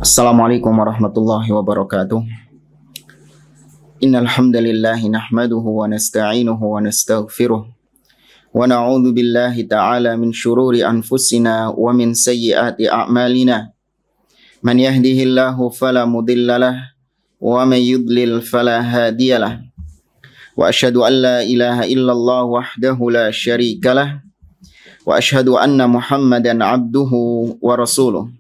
Assalamualaikum warahmatullahi wabarakatuh. Innal hamdalillah nahmaduhu wa nasta'inuhu wa nastaghfiruh wa na'udzu billahi ta'ala min shururi anfusina wa min sayyiati a'malina. Man yahdihillahu fala mudhillalah wa man yudlil fala hadiyalah. Wa asyhadu an la ilaha illallah wahdahu la syarikalah wa asyhadu anna Muhammadan abduhu wa rasuluh.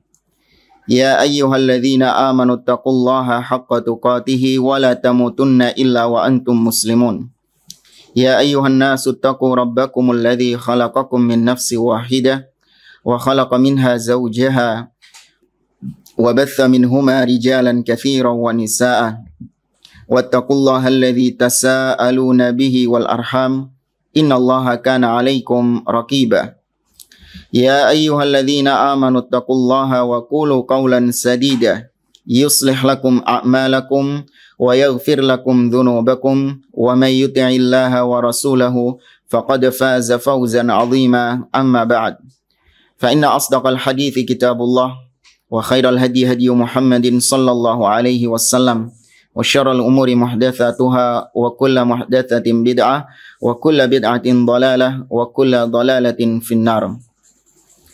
Ya ayyuhalladzina amanu taqullaha haqqa tuqatih wa la tamutunna illa wa antum muslimun. Ya ayyuhan nasu taqu rabbakumul ladzi khalaqakum min nafsin wahidah wa khalaqa minha zawjaha wa batha minhuma rijalan katsiran wa nisaa'a. Wattaqullaha alladzi tasaaluna bihi wal arham innallaha kana 'alaikum raqiba. Ya ayyuhalladzina amanu taqullaha wa qulu qawlan sadida yuslih lakum a'malakum wa yaghfir lakum dhunubakum wa may yuti'illaha wa rasulahu faqad faza fawzan 'azima amma ba'd. Fa inna asdaqal hadithi kitabullah wa khairal hadi hadi Muhammadin sallallahu alaihi wasallam wa syarrul umuri muhdatsatuha wa kullu muhdatsatin bid'ah wa kullu bid'atin dhalalah wa kullu dhalalatin finnar.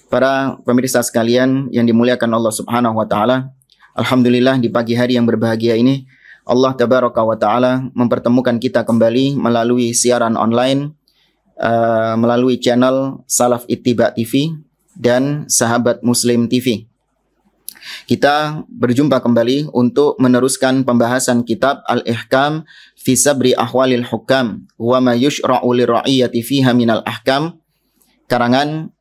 Para pemirsa sekalian yang dimuliakan Allah Subhanahu wa taala, alhamdulillah di pagi hari yang berbahagia ini Allah tabaraka wa taala mempertemukan kita kembali melalui siaran online melalui channel Salaf Ittiba TV dan Sahabat Muslim TV. Kita berjumpa kembali untuk meneruskan pembahasan kitab Al-Ihkam fi Sabri Ahwalil Hukam wa ma yushra'u lir'iyati fiha minal ahkam, karangan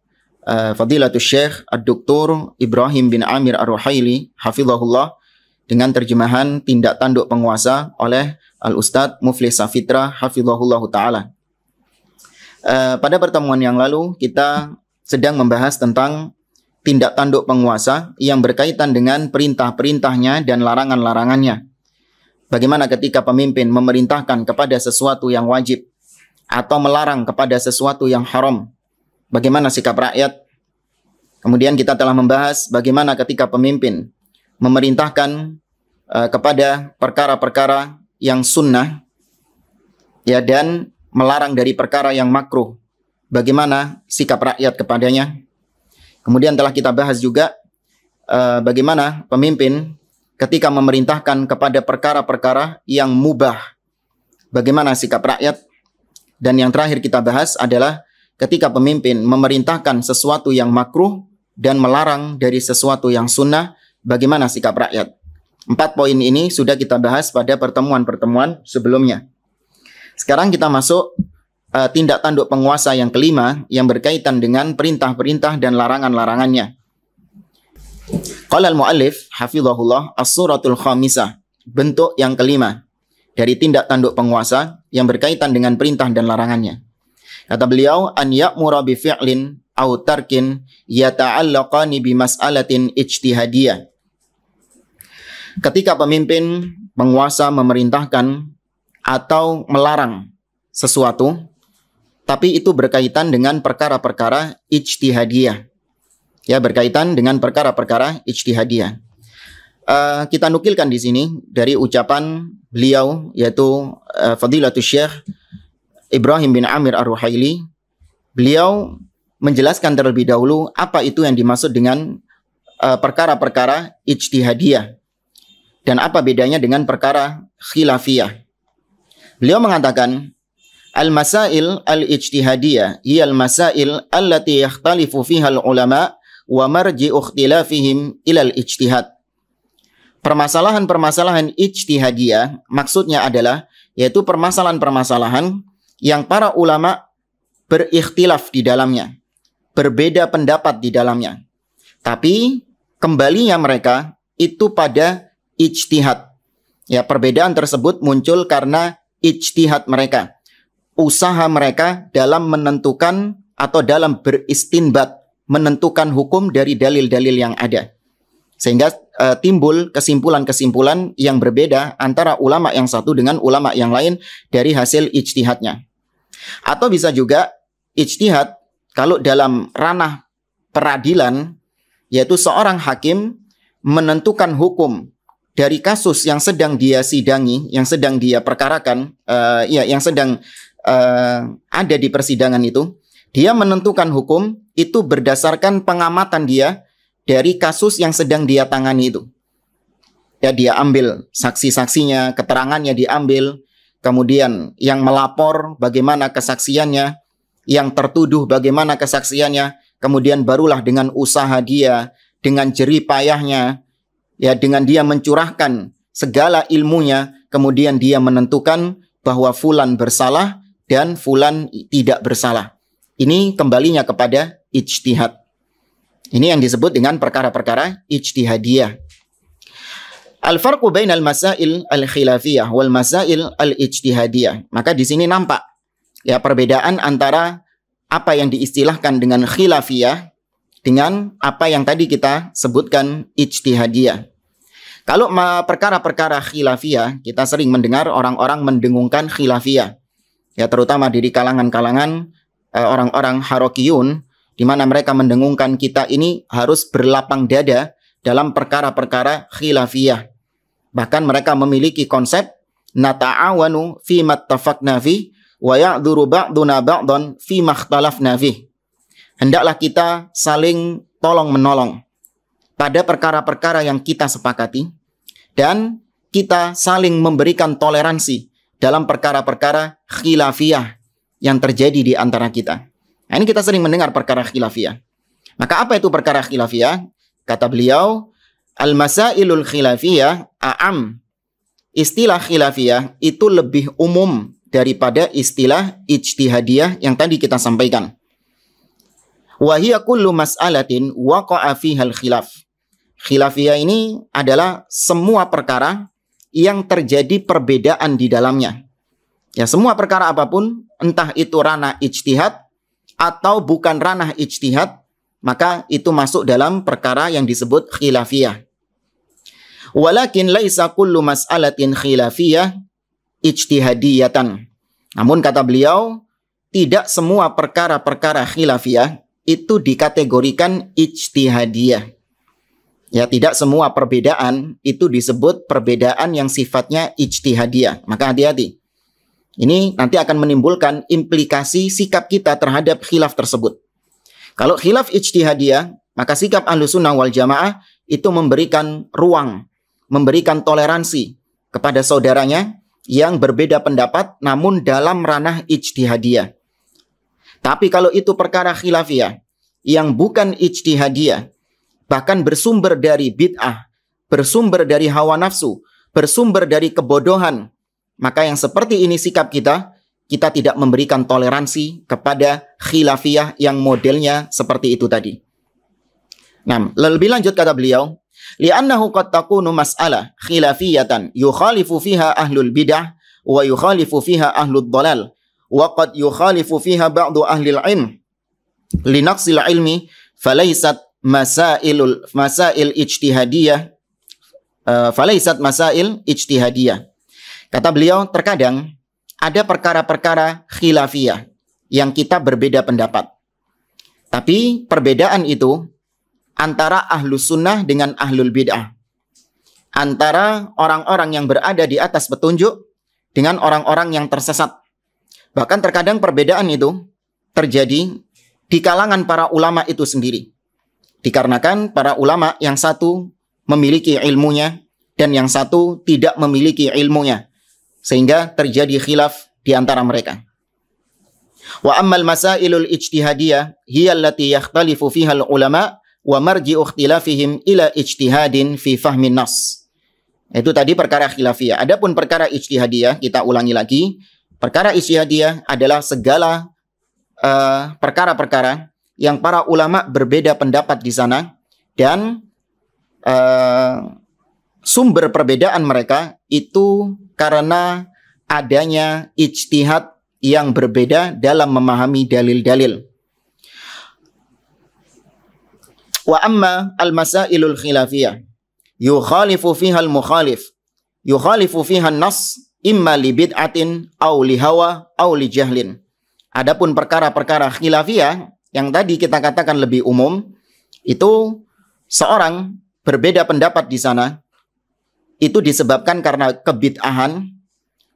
Fadilatul Syekh Ad-Doktor Ibrahim bin Amir Ar-Ruhaili hafizahullah, dengan terjemahan Tindak Tanduk Penguasa oleh Al-Ustadz Muflis Safitra hafizahullah ta'ala. Pada pertemuan yang lalu kita sedang membahas tentang tindak tanduk penguasa yang berkaitan dengan perintah-perintahnya dan larangan-larangannya. Bagaimana ketika pemimpin memerintahkan kepada sesuatu yang wajib atau melarang kepada sesuatu yang haram, bagaimana sikap rakyat. Kemudian kita telah membahas bagaimana ketika pemimpin memerintahkan kepada perkara-perkara yang sunnah, ya, dan melarang dari perkara yang makruh, bagaimana sikap rakyat kepadanya. Kemudian telah kita bahas juga bagaimana pemimpin ketika memerintahkan kepada perkara-perkara yang mubah, bagaimana sikap rakyat. Dan yang terakhir kita bahas adalah ketika pemimpin memerintahkan sesuatu yang makruh dan melarang dari sesuatu yang sunnah, bagaimana sikap rakyat. 4 poin ini sudah kita bahas pada pertemuan-pertemuan sebelumnya. Sekarang kita masuk tindak tanduk penguasa yang kelima yang berkaitan dengan perintah-perintah dan larangan-larangannya. Qala al-muallif hafizahullah as-suratul khamisah, bentuk yang kelima dari tindak tanduk penguasa yang berkaitan dengan perintah dan larangannya. Kata beliau, an ya'mura bi fi'lin aw tarkin yata'allaqani bi mas'alatin ijtihadiyah. Ketika pemimpin penguasa memerintahkan atau melarang sesuatu, tapi itu berkaitan dengan perkara-perkara ijtihadiyah. Ya, berkaitan dengan perkara-perkara ijtihadiyah. Kita nukilkan di sini dari ucapan beliau, yaitu Fadilatul Syekh Ibrahim bin Amir Ar-Ruhaili. Beliau menjelaskan terlebih dahulu apa itu yang dimaksud dengan perkara-perkara ijtihadiyah dan apa bedanya dengan perkara khilafiyah. Beliau mengatakan, al-masail al-ijtihadiyah hiya al-masail allati yakhtalifu fiha al-ulama wa marji'u ikhtilafihim ila al-ijtihad. Permasalahan-permasalahan ijtihadiyah maksudnya adalah yaitu permasalahan-permasalahan yang para ulama berikhtilaf di dalamnya, berbeda pendapat di dalamnya. Tapi kembalinya mereka itu pada ijtihad. Ya, perbedaan tersebut muncul karena ijtihad mereka, usaha mereka dalam menentukan atau dalam beristinbat, menentukan hukum dari dalil-dalil yang ada. Sehingga timbul kesimpulan-kesimpulan yang berbeda antara ulama yang satu dengan ulama yang lain dari hasil ijtihadnya. Atau bisa juga ijtihad kalau dalam ranah peradilan, yaitu seorang hakim menentukan hukum dari kasus yang sedang dia sidangi, yang sedang dia perkarakan, yang sedang ada di persidangan itu, dia menentukan hukum itu berdasarkan pengamatan dia dari kasus yang sedang dia tangani itu. Ya, dia ambil saksi-saksinya, keterangannya diambil, kemudian yang melapor bagaimana kesaksiannya, yang tertuduh bagaimana kesaksiannya, kemudian barulah dengan usaha dia, dengan jerih payahnya, ya, dengan dia mencurahkan segala ilmunya, kemudian dia menentukan bahwa fulan bersalah dan fulan tidak bersalah. Ini kembalinya kepada ijtihad. Ini yang disebut dengan perkara-perkara ijtihadiyah. Al-farqu bainal masail al-khilafiyah wal masail al-ijtihadiyah. Maka di sini nampak ya perbedaan antara apa yang diistilahkan dengan khilafiyah dengan apa yang tadi kita sebutkan ijtihadiyah. Kalau perkara-perkara khilafiyah, kita sering mendengar orang-orang mendengungkan khilafiyah. Ya, terutama di kalangan-kalangan orang-orang Harokiyun, di mana mereka mendengungkan kita ini harus berlapang dada dalam perkara-perkara khilafiyah. Bahkan mereka memiliki konsep nata'awanu fi mattafaqna fi wa ya'dhuru ba'duna ba'dan fi makhtalafna fi. Hendaklah kita saling tolong-menolong pada perkara-perkara yang kita sepakati dan kita saling memberikan toleransi dalam perkara-perkara khilafiyah yang terjadi di antara kita. Nah, ini kita sering mendengar perkara khilafiyah. Maka apa itu perkara khilafiyah? Kata beliau, al-masailul khilafiyah a'am. Istilah khilafiyah itu lebih umum daripada istilah ijtihadiyah yang tadi kita sampaikan. Wa hiya kullu mas'alatin waqa'a fihal khilaf. Khilafiyah ini adalah semua perkara yang terjadi perbedaan di dalamnya. Ya, semua perkara apapun, entah itu ranah ijtihad atau bukan ranah ijtihad, maka itu masuk dalam perkara yang disebut khilafiyah. Walakin laisa kullu mas'alatin khilafiyah ijtihadiyatan. Namun kata beliau, tidak semua perkara-perkara khilafiyah itu dikategorikan ijtihadiyah. Ya, tidak semua perbedaan itu disebut perbedaan yang sifatnya ijtihadiyah. Maka hati-hati. Ini nanti akan menimbulkan implikasi sikap kita terhadap khilaf tersebut. Kalau khilaf ijtihadiyah, maka sikap Ahlussunnah wal Jamaah itu memberikan ruang, memberikan toleransi kepada saudaranya yang berbeda pendapat namun dalam ranah ijtihadiyah. Tapi kalau itu perkara khilafiyah yang bukan ijtihadiyah, bahkan bersumber dari bid'ah, bersumber dari hawa nafsu, bersumber dari kebodohan, maka yang seperti ini sikap kita tidak memberikan toleransi kepada khilafiyah yang modelnya seperti itu tadi. Nah, lebih lanjut kata beliau, li'annahu qad takunu mas'alah khilafiyatan yukhalifu fiha ahlul bid'ah wa yukhalifu fiha ahlud dhalal wa qad yukhalifu fiha ba'du ahlil ilm linaqsil ilmi falaysat masail ijtihadiyah falaysat masail ijtihadiyah. Kata beliau, terkadang ada perkara-perkara khilafiyah yang kita berbeda pendapat. Tapi perbedaan itu antara ahlus sunnah dengan ahlul bid'ah. Antara orang-orang yang berada di atas petunjuk dengan orang-orang yang tersesat. Bahkan terkadang perbedaan itu terjadi di kalangan para ulama itu sendiri. Dikarenakan para ulama yang satu memiliki ilmunya dan yang satu tidak memiliki ilmunya. Sehingga terjadi khilaf di antara mereka. Wa ammal masailul ijtihadiyah hiya allati yakhtalifu fiha al-ulama wa marji'u ikhtilafihim ila ijtihadin fi fahmin nas. Itu tadi perkara khilafiyah. Adapun perkara ijtihadiyah, kita ulangi lagi. Perkara ijtihadiyah adalah segala perkara-perkara yang para ulama berbeda pendapat di sana dan sumber perbedaan mereka itu karena adanya ijtihad yang berbeda dalam memahami dalil-dalil. Wa amma al-masailul khilafiyah yukhalifu fiha al-mukhalif yukhalifu fiha an-nas imma li bid'atin aw li hawa aw li jahlin. Adapun perkara-perkara khilafiyah yang tadi kita katakan lebih umum, itu seorang berbeda pendapat di sana itu disebabkan karena kebid'ahan,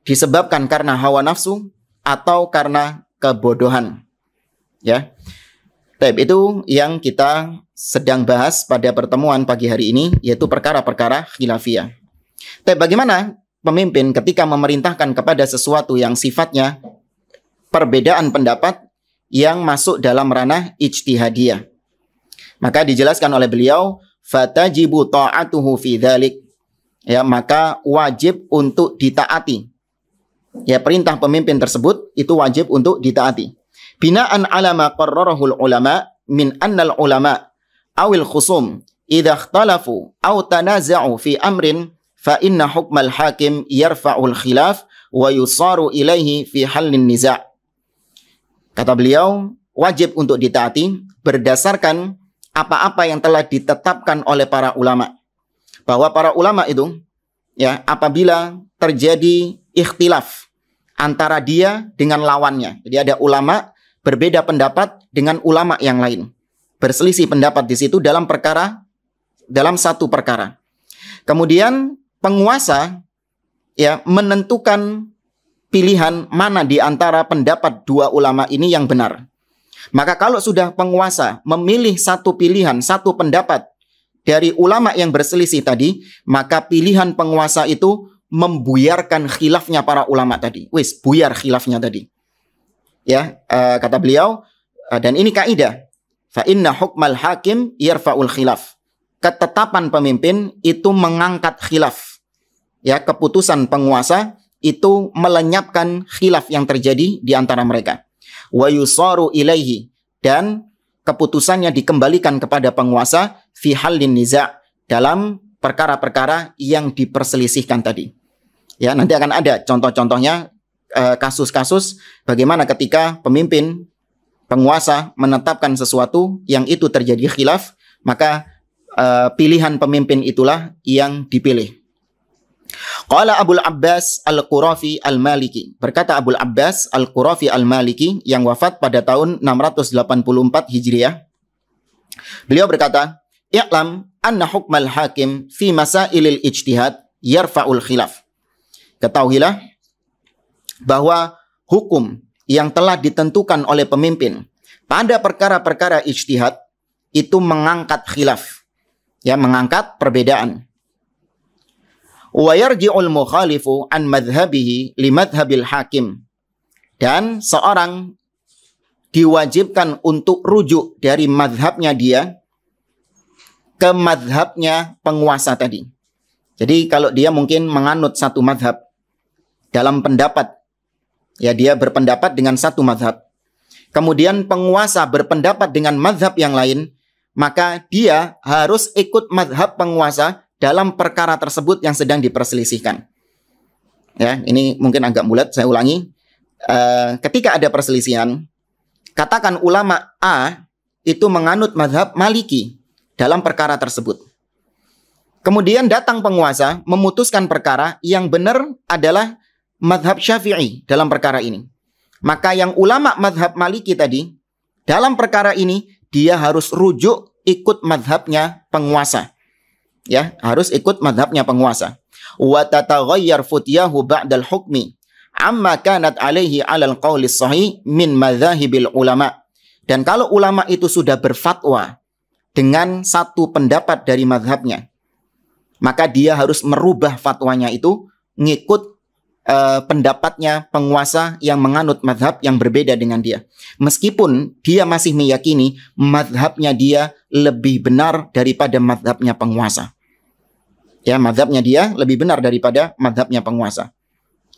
disebabkan karena hawa nafsu, atau karena kebodohan. Ya. Itu yang kita sedang bahas pada pertemuan pagi hari ini, yaitu perkara-perkara khilafiyah. Bagaimana pemimpin ketika memerintahkan kepada sesuatu yang sifatnya perbedaan pendapat yang masuk dalam ranah ijtihadiyah? Maka dijelaskan oleh beliau, fatajibu ta'atuhu fi dzalik. Ya, maka wajib untuk ditaati. Ya, perintah pemimpin tersebut itu wajib untuk ditaati. Bina'an ala ma qarrarahul ulama min annal ulama awil khusum idza ikhtalafu aw tanaza'u fi amrin fa inna hukmal hakim yarfa'ul khilaf wa yusaru ilaihi fi halin niza'. Kata beliau, wajib untuk ditaati berdasarkan apa-apa yang telah ditetapkan oleh para ulama. Bahwa para ulama itu, ya, apabila terjadi ikhtilaf antara dia dengan lawannya. Jadi ada ulama berbeda pendapat dengan ulama yang lain. Berselisih pendapat di situ dalam satu perkara. Kemudian penguasa, ya, menentukan pilihan mana di antara pendapat dua ulama ini yang benar. Maka kalau sudah penguasa memilih satu pilihan, satu pendapat dari ulama yang berselisih tadi, maka pilihan penguasa itu membuyarkan khilafnya para ulama tadi. Buyar khilafnya tadi. Ya, kata beliau, dan ini kaidah, fa inna hukmal hakim yarfa'ul khilaf. Ketetapan pemimpin itu mengangkat khilaf. Ya, keputusan penguasa itu melenyapkan khilaf yang terjadi di antara mereka. Wa yusaru ilaihi, dan keputusannya dikembalikan kepada penguasa fi halin niza', dalam perkara-perkara yang diperselisihkan tadi. Ya, nanti akan ada contoh-contohnya, kasus-kasus bagaimana ketika pemimpin penguasa menetapkan sesuatu yang itu terjadi khilaf, maka pilihan pemimpin itulah yang dipilih. Qala Abul Abbas Al-Qurafi Al-Maliki, berkata Abul Abbas Al-Qurafi Al-Maliki yang wafat pada tahun 684 Hijriah. Beliau berkata, "I'lam anna hukmal hakim fi masailil ijtihad yarfa'ul khilaf." Ketahuilah bahwa hukum yang telah ditentukan oleh pemimpin pada perkara-perkara ijtihad itu mengangkat khilaf, ya, mengangkat perbedaan. Wa yarji'ul mukhalifu an madhhabihi li madhhabil hakim, dan seorang diwajibkan untuk rujuk dari madhabnya dia ke madhabnya penguasa tadi. Jadi kalau dia mungkin menganut satu madhab dalam pendapat, ya, dia berpendapat dengan satu madhab, kemudian penguasa berpendapat dengan madhab yang lain, maka dia harus ikut madhab penguasa dalam perkara tersebut yang sedang diperselisihkan. Ya, ini mungkin agak bulat, saya ulangi. Ketika ada perselisihan, katakan ulama A itu menganut madhab Maliki dalam perkara tersebut. Kemudian datang penguasa memutuskan perkara yang benar adalah madhab Syafi'i dalam perkara ini. Maka yang ulama madhab Maliki tadi, dalam perkara ini dia harus rujuk ikut madhabnya penguasa. Ya, harus ikut madhabnya penguasa. Wa tataghayyar futyahu ba'dal hukmi amma kanat alaihi 'alal qawli sahih min madzahibil ulama. Dan kalau ulama itu sudah berfatwa dengan satu pendapat dari madhabnya, maka dia harus merubah fatwanya itu ngikut pendapatnya penguasa yang menganut madhab yang berbeda dengan dia. Meskipun dia masih meyakini madhabnya dia lebih benar daripada madhabnya penguasa. Ya, madhabnya dia lebih benar daripada madhabnya penguasa.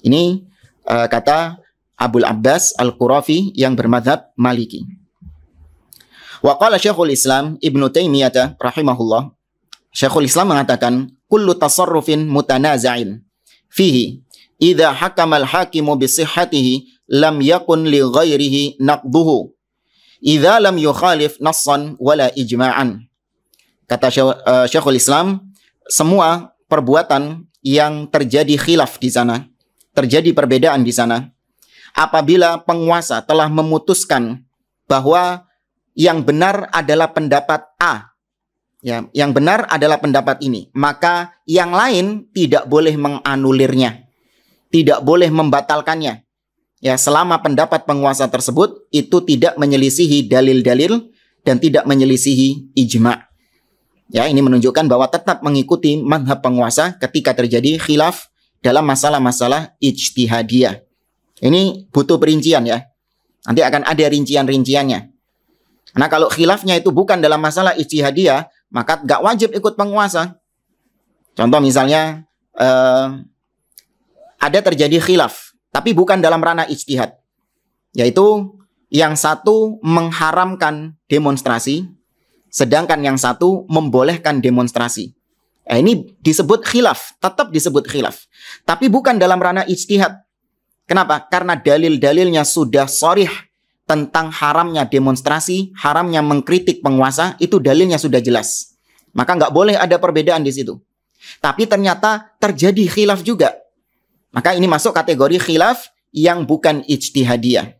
Ini kata Abul Abbas Al-Qurafi yang bermadhab Maliki. Wa qala Syekhul Islam Ibnu Taimiyah rahimahullah. Syekhul Islam mengatakan, kullu tasarrufin mutanaza'in fihi idza hakama al-hakimu bi sihhatihi lam yakun li ghairihi naqduhu idza lam yukhalif nassan wala ijma'an. Kata Syekhul Islam, semua perbuatan yang terjadi khilaf di sana, terjadi perbedaan di sana, apabila penguasa telah memutuskan bahwa yang benar adalah pendapat A, Ya, yang benar adalah pendapat ini. Maka yang lain tidak boleh menganulirnya, tidak boleh membatalkannya. Ya, selama pendapat penguasa tersebut itu tidak menyelisihi dalil-dalil dan tidak menyelisihi ijma'. Ya, ini menunjukkan bahwa tetap mengikuti mazhab penguasa ketika terjadi khilaf dalam masalah-masalah ijtihadiyah. Ini butuh perincian ya. Nanti akan ada rincian-rinciannya. Nah, kalau khilafnya itu bukan dalam masalah ijtihadiyah, maka nggak wajib ikut penguasa. Contoh misalnya, ada terjadi khilaf, tapi bukan dalam ranah ijtihad. Yaitu, yang satu mengharamkan demonstrasi, sedangkan yang satu membolehkan demonstrasi. Ini disebut khilaf, tetap disebut khilaf. Tapi bukan dalam ranah ijtihad. Kenapa? Karena dalil-dalilnya sudah sharih tentang haramnya demonstrasi, haramnya mengkritik penguasa, itu dalilnya sudah jelas. Maka nggak boleh ada perbedaan di situ. Tapi ternyata terjadi khilaf juga. Maka ini masuk kategori khilaf yang bukan ijtihadiyah.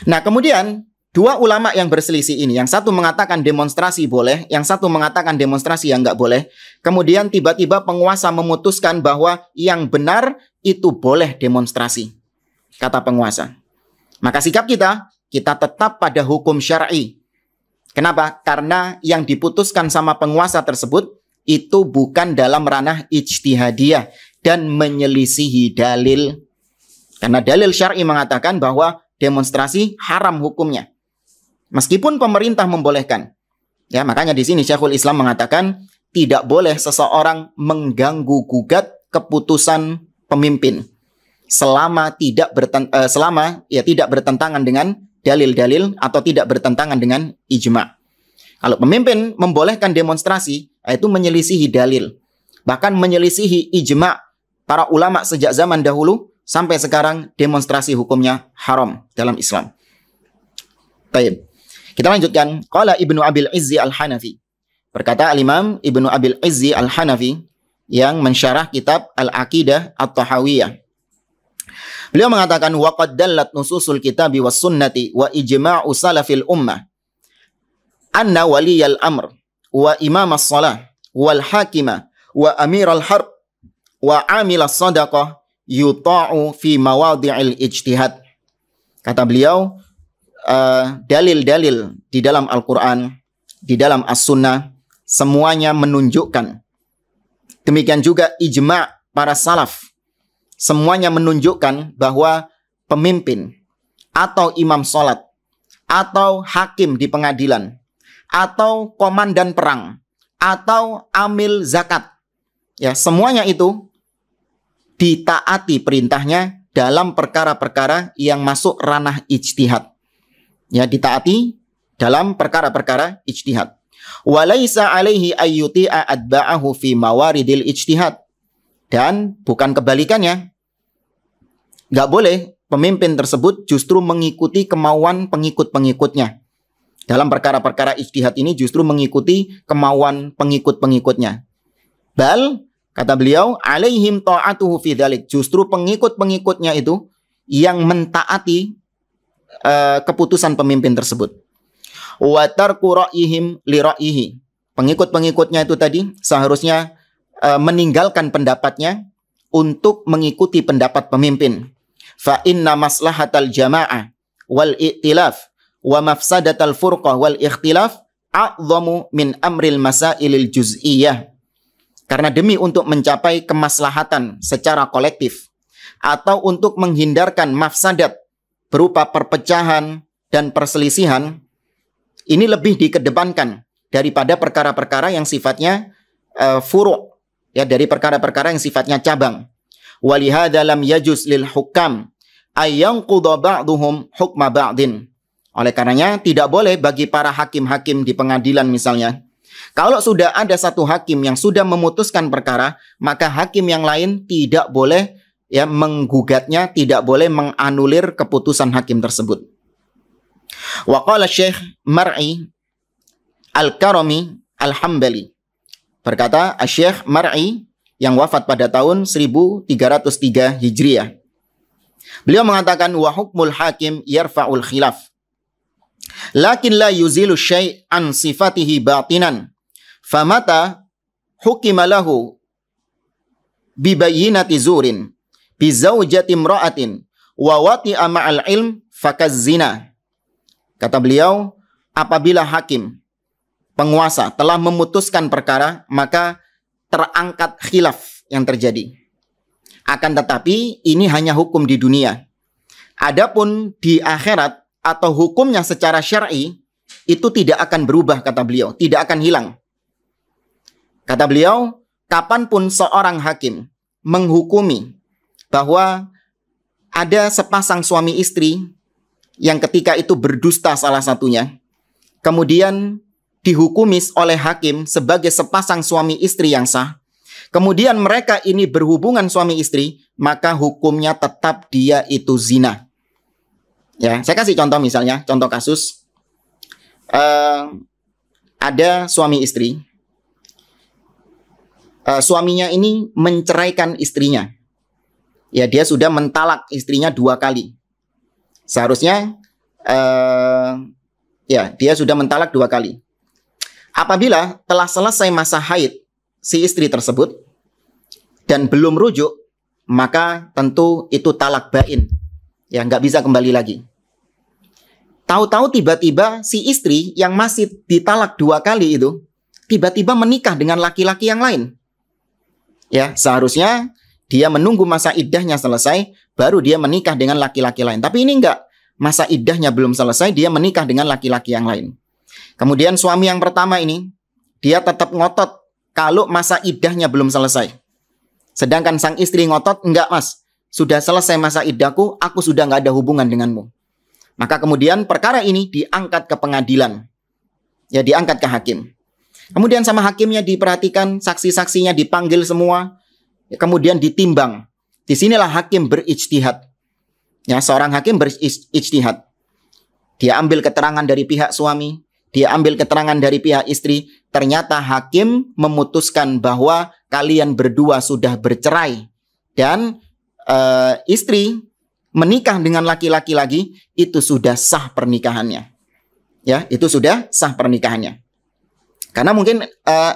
Nah, kemudian dua ulama yang berselisih ini, yang satu mengatakan demonstrasi boleh, yang satu mengatakan demonstrasi yang nggak boleh. Kemudian tiba-tiba penguasa memutuskan bahwa yang benar itu boleh demonstrasi, kata penguasa. Maka sikap kita tetap pada hukum syar'i. Kenapa? Karena yang diputuskan sama penguasa tersebut itu bukan dalam ranah ijtihadiyah dan menyelisihi dalil. Karena dalil syar'i mengatakan bahwa demonstrasi haram hukumnya, meskipun pemerintah membolehkan. Ya, makanya di sini Syekhul Islam mengatakan tidak boleh seseorang mengganggu gugat keputusan pemimpin selama tidak bertentangan dengan dalil-dalil atau tidak bertentangan dengan ijma'. Kalau pemimpin membolehkan demonstrasi, itu menyelisihi dalil, bahkan menyelisihi ijma' para ulama sejak zaman dahulu sampai sekarang. Demonstrasi hukumnya haram dalam Islam. Baik, kita lanjutkan. Qala Ibnu Abil Izzi Al-Hanafi. Berkata Al-Imam Ibnu Abil Izzi Al-Hanafi yang mensyarah kitab Al-Aqidah At-Tahawiyah. Beliau mengatakan wa qad dallat nususul kitabi was sunnati wa ijma'u salafil ummah anna waliyal amr wa imam as-salah wal hakima wa amiral harb wa amil as-sadaqah yuta'u fi mawadhi'il ijtihad. Kata beliau, dalil-dalil di dalam Al-Quran, di dalam As-Sunnah, semuanya menunjukkan. Demikian juga ijma' para salaf, semuanya menunjukkan bahwa pemimpin atau imam sholat atau hakim di pengadilan atau komandan perang atau amil zakat, ya, semuanya itu ditaati perintahnya dalam perkara-perkara yang masuk ranah ijtihad. Ya, ditaati dalam perkara-perkara ijtihad. Walaisa alaihi ayyuti'a adba'ahu fi mawaridil ijtihad. Dan bukan kebalikannya. Nggak boleh pemimpin tersebut justru mengikuti kemauan pengikut-pengikutnya. Dalam perkara-perkara ijtihad ini justru mengikuti kemauan pengikut-pengikutnya. Bal, kata beliau, alaihim ta'atuhu fi dzalik. Justru pengikut-pengikutnya itu yang mentaati keputusan pemimpin tersebut. Wa tarku ra'yihim li ra'yihi. Pengikut-pengikutnya itu tadi seharusnya meninggalkan pendapatnya untuk mengikuti pendapat pemimpin. Fa inna maslahatal jama'ah wal i'tilaf wa mafsadatal furqah wal ikhtilaf a'zamu min amril masailil juz'iyah. Karena demi untuk mencapai kemaslahatan secara kolektif atau untuk menghindarkan mafsadat berupa perpecahan dan perselisihan, ini lebih dikedepankan daripada perkara-perkara yang sifatnya furu', ya, dari perkara-perkara yang sifatnya cabang. Walihada lam yajuz lil hukam ayyanqudha ba'duhum hukma ba'din. Oleh karenanya tidak boleh bagi para hakim-hakim di pengadilan misalnya, kalau sudah ada satu hakim yang sudah memutuskan perkara, maka hakim yang lain tidak boleh, ya, menggugatnya, tidak boleh menganulir keputusan hakim tersebut. Wa qala Syekh Mar'i Al-Karami Al-Hambali. Berkata Syekh Mar'i yang wafat pada tahun 1303 Hijriah. Beliau mengatakan wa hukmul hakim yarfa'ul khilaf. Lakin la yuzilu syai' an sifatihi batinan. famata hukima lahu bibayyinati zurin bizaujati imra'atin wa wati'a ma'al ilm fakaz-zina. Kata beliau, apabila hakim, penguasa telah memutuskan perkara, maka terangkat khilaf yang terjadi. Akan tetapi ini hanya hukum di dunia. Adapun di akhirat atau hukumnya secara syar'i itu tidak akan berubah, kata beliau, tidak akan hilang. Kata beliau, kapanpun seorang hakim menghukumi bahwa ada sepasang suami istri yang ketika itu berdusta salah satunya, kemudian dihukumi oleh hakim sebagai sepasang suami istri yang sah, kemudian mereka ini berhubungan suami istri, maka hukumnya tetap dia itu zina. Ya, saya kasih contoh misalnya, contoh kasus. Ada suami istri. Suaminya ini menceraikan istrinya. Ya, dia sudah mentalak istrinya 2 kali. Seharusnya, ya, dia sudah mentalak 2 kali. Apabila telah selesai masa haid si istri tersebut dan belum rujuk, maka tentu itu talak bain. Ya, nggak bisa kembali lagi. Tahu-tahu tiba-tiba si istri yang masih ditalak 2 kali itu tiba-tiba menikah dengan laki-laki yang lain. Ya, seharusnya dia menunggu masa iddahnya selesai baru dia menikah dengan laki-laki lain. Tapi ini enggak. Masa iddahnya belum selesai, dia menikah dengan laki-laki yang lain. Kemudian suami yang pertama ini, dia tetap ngotot kalau masa iddahnya belum selesai. Sedangkan sang istri ngotot, enggak mas, sudah selesai masa iddahku, aku sudah enggak ada hubungan denganmu. Maka kemudian perkara ini diangkat ke pengadilan. Ya, diangkat ke hakim. Kemudian sama hakimnya diperhatikan, saksi-saksinya dipanggil semua. Ya, kemudian ditimbang. Disinilah hakim berijtihad. Ya, seorang hakim berijtihad. Dia ambil keterangan dari pihak suami, dia ambil keterangan dari pihak istri. Ternyata hakim memutuskan bahwa kalian berdua sudah bercerai. Dan istri menikah dengan laki-laki lagi, itu sudah sah pernikahannya. Ya, itu sudah sah pernikahannya. Karena mungkin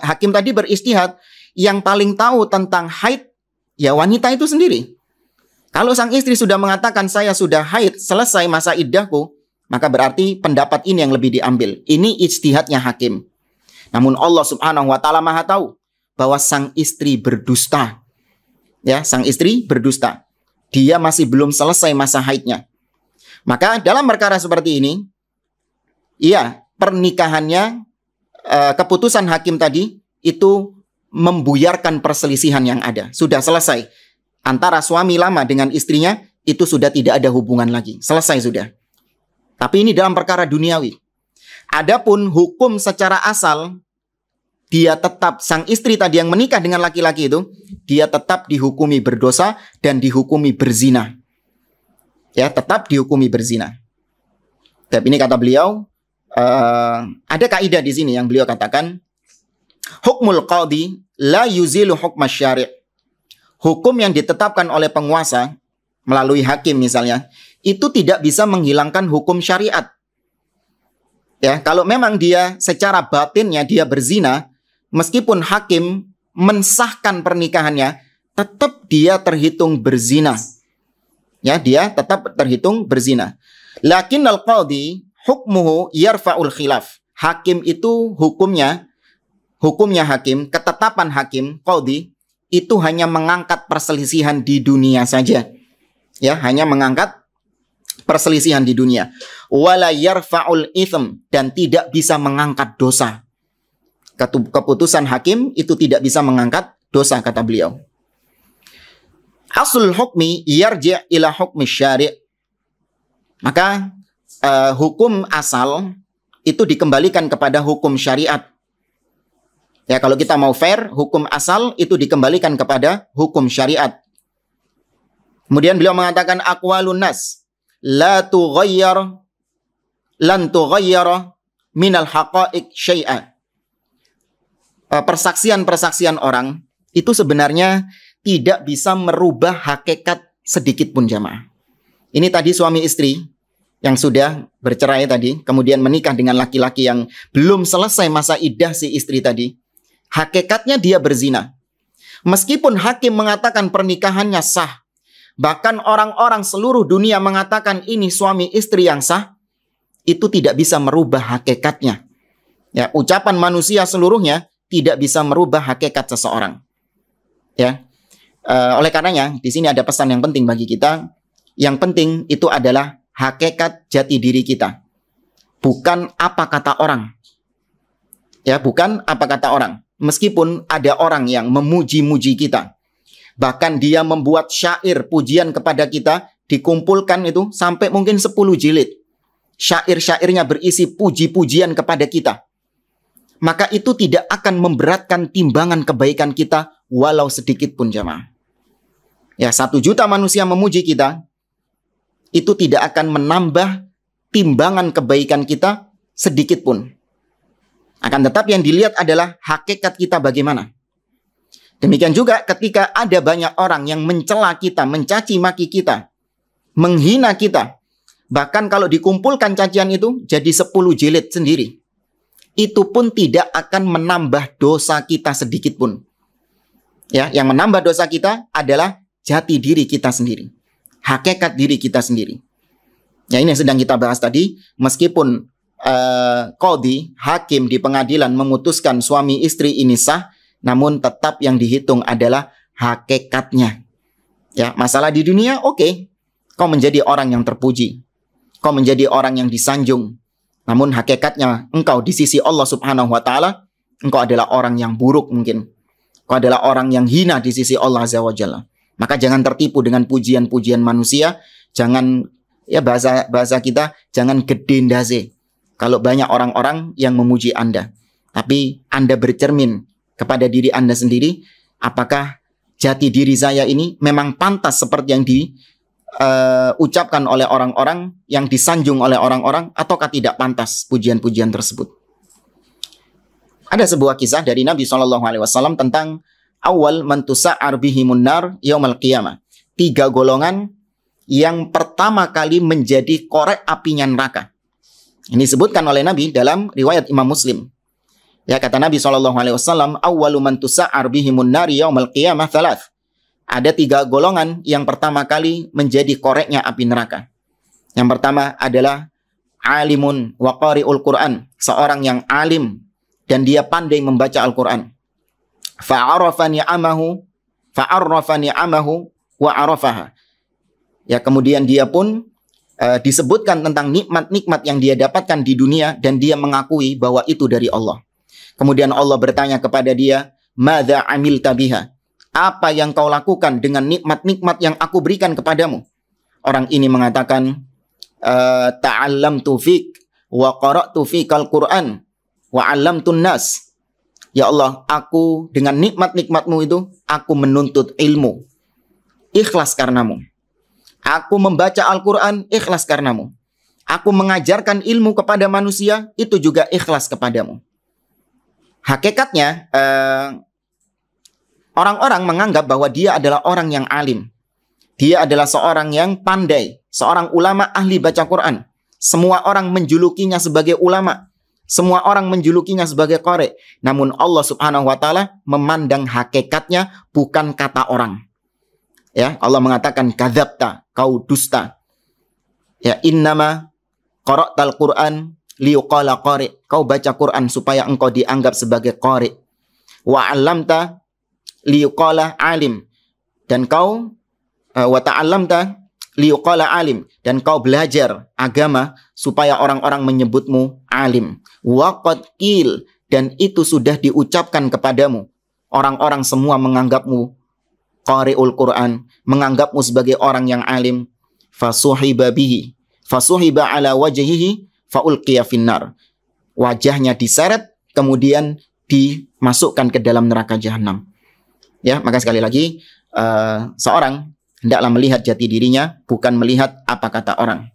hakim tadi berijtihad, yang paling tahu tentang haid ya wanita itu sendiri. Kalau sang istri sudah mengatakan saya sudah haid, selesai masa iddahku, maka berarti pendapat ini yang lebih diambil. Ini ijtihadnya hakim. Namun Allah Subhanahu wa taala Maha tahu bahwa sang istri berdusta. Ya, sang istri berdusta. Dia masih belum selesai masa haidnya. Maka dalam perkara seperti ini, iya, pernikahannya, keputusan hakim tadi itu membuyarkan perselisihan yang ada. Sudah selesai. Antara suami lama dengan istrinya, itu sudah tidak ada hubungan lagi. Selesai sudah. Tapi ini dalam perkara duniawi. Adapun hukum secara asal, dia tetap, sang istri tadi yang menikah dengan laki-laki itu, dia tetap dihukumi berdosa dan dihukumi berzina. Ya, tetap dihukumi berzina. Tapi ini kata beliau, ada kaidah di sini yang beliau katakan, hukmul qadhi la yuzilu hukma syari'. Hukum yang ditetapkan oleh penguasa melalui hakim misalnya, itu tidak bisa menghilangkan hukum syariat. Ya, kalau memang dia secara batinnya dia berzina, meskipun hakim mensahkan pernikahannya, tetap dia terhitung berzina. Ya, dia tetap terhitung berzina. Lakinnal qadhi hukmuhu yarfa'ul khilaf. Hakim itu hukumnya hakim, ketetapan hakim, qadhi, itu hanya mengangkat perselisihan di dunia saja. Ya, hanya mengangkat perselisihan di dunia. Wala yarfa'ul itsm, dan tidak bisa mengangkat dosa. Keputusan hakim itu tidak bisa mengangkat dosa, kata beliau. Aslul hukmi yarji' ila hukmi syari'. Maka hukum asal itu dikembalikan kepada hukum syariat. Ya, kalau kita mau fair, hukum asal itu dikembalikan kepada hukum syariat. Kemudian beliau mengatakan aqwalun nas lan tughayyar minal haqa'iq syai'a. Persaksian-persaksian orang itu sebenarnya tidak bisa merubah hakikat sedikit pun, jamaah. Ini tadi suami istri yang sudah bercerai tadi, kemudian menikah dengan laki-laki yang belum selesai masa iddah si istri tadi. hakikatnya dia berzina. Meskipun hakim mengatakan pernikahannya sah, bahkan orang-orang seluruh dunia mengatakan ini suami istri yang sah, itu tidak bisa merubah hakikatnya. Ya, ucapan manusia seluruhnya tidak bisa merubah hakikat seseorang. Ya, oleh karenanya di sini ada pesan yang penting bagi kita. Yang penting itu adalah hakikat jati diri kita, bukan apa kata orang. Ya, bukan apa kata orang. Meskipun ada orang yang memuji-muji kita, bahkan dia membuat syair pujian kepada kita, dikumpulkan itu sampai mungkin 10 jilid. Syair-syairnya berisi puji-pujian kepada kita. Maka itu tidak akan memberatkan timbangan kebaikan kita walau sedikit pun, jamaah. Ya, 1 juta manusia memuji kita, itu tidak akan menambah timbangan kebaikan kita sedikit pun. Akan tetapi yang dilihat adalah hakikat kita bagaimana. Demikian juga ketika ada banyak orang yang mencela kita, mencaci maki kita, menghina kita, bahkan kalau dikumpulkan cacian itu jadi 10 jilid sendiri, itu pun tidak akan menambah dosa kita sedikit pun. Ya, yang menambah dosa kita adalah jati diri kita sendiri, hakikat diri kita sendiri. Ya, ini yang sedang kita bahas tadi. Meskipun qadhi, hakim di pengadilan memutuskan suami istri ini sah, namun tetap yang dihitung adalah hakikatnya. Ya, masalah di dunia, oke, kau menjadi orang yang terpuji, kau menjadi orang yang disanjung. Namun hakikatnya engkau di sisi Allah Subhanahu wa Ta'ala, engkau adalah orang yang buruk mungkin. Engkau adalah orang yang hina di sisi Allah Azza wa Jalla. Maka jangan tertipu dengan pujian-pujian manusia. Jangan, ya bahasa kita, jangan gede ndaze kalau banyak orang-orang yang memuji Anda. Tapi Anda bercermin kepada diri Anda sendiri, apakah jati diri saya ini memang pantas seperti yang diucapkan oleh orang-orang, yang disanjung oleh orang-orang, ataukah tidak pantas pujian-pujian tersebut. Ada sebuah kisah dari Nabi SAW tentang awal man tusa'ar bihimun nar yaumal qiyamah. 3 golongan yang pertama kali menjadi korek apinya neraka. Ini disebutkan oleh Nabi dalam riwayat Imam Muslim. Ya, kata Nabi SAW, awwalu man tusa'ar bihimun nar yaumal qiyamah thalath. Ada 3 golongan yang pertama kali menjadi koreknya api neraka. Yang pertama adalah alimun wa qari'ul Qur'an, seorang yang alim dan dia pandai membaca Al-Qur'an. Fa'arafa ni'amahu wa arafaha. Ya, kemudian dia pun disebutkan tentang nikmat-nikmat yang dia dapatkan di dunia dan dia mengakui bahwa itu dari Allah. Kemudian Allah bertanya kepada dia, "Madza amilta biha?" Apa yang kau lakukan dengan nikmat-nikmat yang aku berikan kepadamu? Orang ini mengatakan, ta'allamtu fik wa qara'tu fikal Qur'an wa 'allamtun nas. Ya Allah, aku dengan nikmat-nikmatmu itu, aku menuntut ilmu. Ikhlas karenamu. Aku membaca Al-Quran, ikhlas karenamu. Aku mengajarkan ilmu kepada manusia, itu juga ikhlas kepadamu. Hakikatnya, orang-orang menganggap bahwa dia adalah orang yang alim. Dia adalah seorang yang pandai, seorang ulama ahli baca Quran. Semua orang menjulukinya sebagai ulama. Semua orang menjulukinya sebagai qari. Namun Allah Subhanahu wa Ta'ala memandang hakikatnya, bukan kata orang. Ya, Allah mengatakan kadzabta, kau dusta. Ya, innama qara'tal Qur'an liyuqala qari. Kau baca Quran supaya engkau dianggap sebagai qari. Wa 'allamta liyuqala alim. Dan kau wa ta'allamta liyuqala alim, dan kau belajar agama supaya orang-orang menyebutmu alim. Wa qad qil, dan itu sudah diucapkan kepadamu. Orang-orang semua menganggapmu qari'ul Quran, menganggapmu sebagai orang yang alim. Fasuhiba bihi, fasuhiba ala wajhihi, faulqiya finnar. Wajahnya diseret, kemudian dimasukkan ke dalam neraka jahanam. Ya, maka sekali lagi, seorang hendaklah melihat jati dirinya, bukan melihat apa kata orang.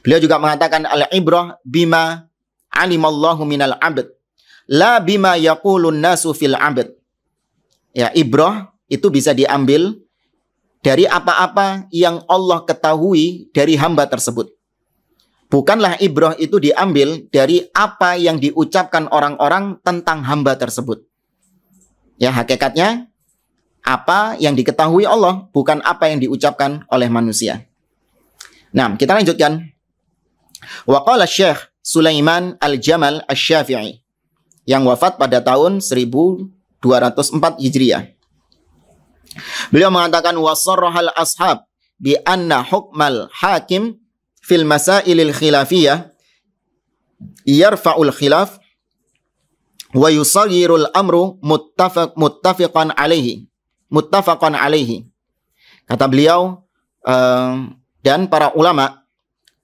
Beliau juga mengatakan, al-ibrah bima alimallahu minal abd, la bima yaqulun nasu fil abd. Ya, ibrah itu bisa diambil dari apa-apa yang Allah ketahui dari hamba tersebut. Bukanlah ibrah itu diambil dari apa yang diucapkan orang-orang tentang hamba tersebut. Ya, hakikatnya apa yang diketahui Allah, bukan apa yang diucapkan oleh manusia. Nah, kita lanjutkan. Wa qala Syekh Sulaiman Al-Jamal Asy-Syafi'i yang wafat pada tahun 1204 Hijriah. Beliau mengatakan wasarrahal ashab bi anna hukmal hakim fil masailil khilafiyah yarfa'ul khilaf wa yusayyirul amru muttafaqan alaihi. Kata beliau, dan para ulama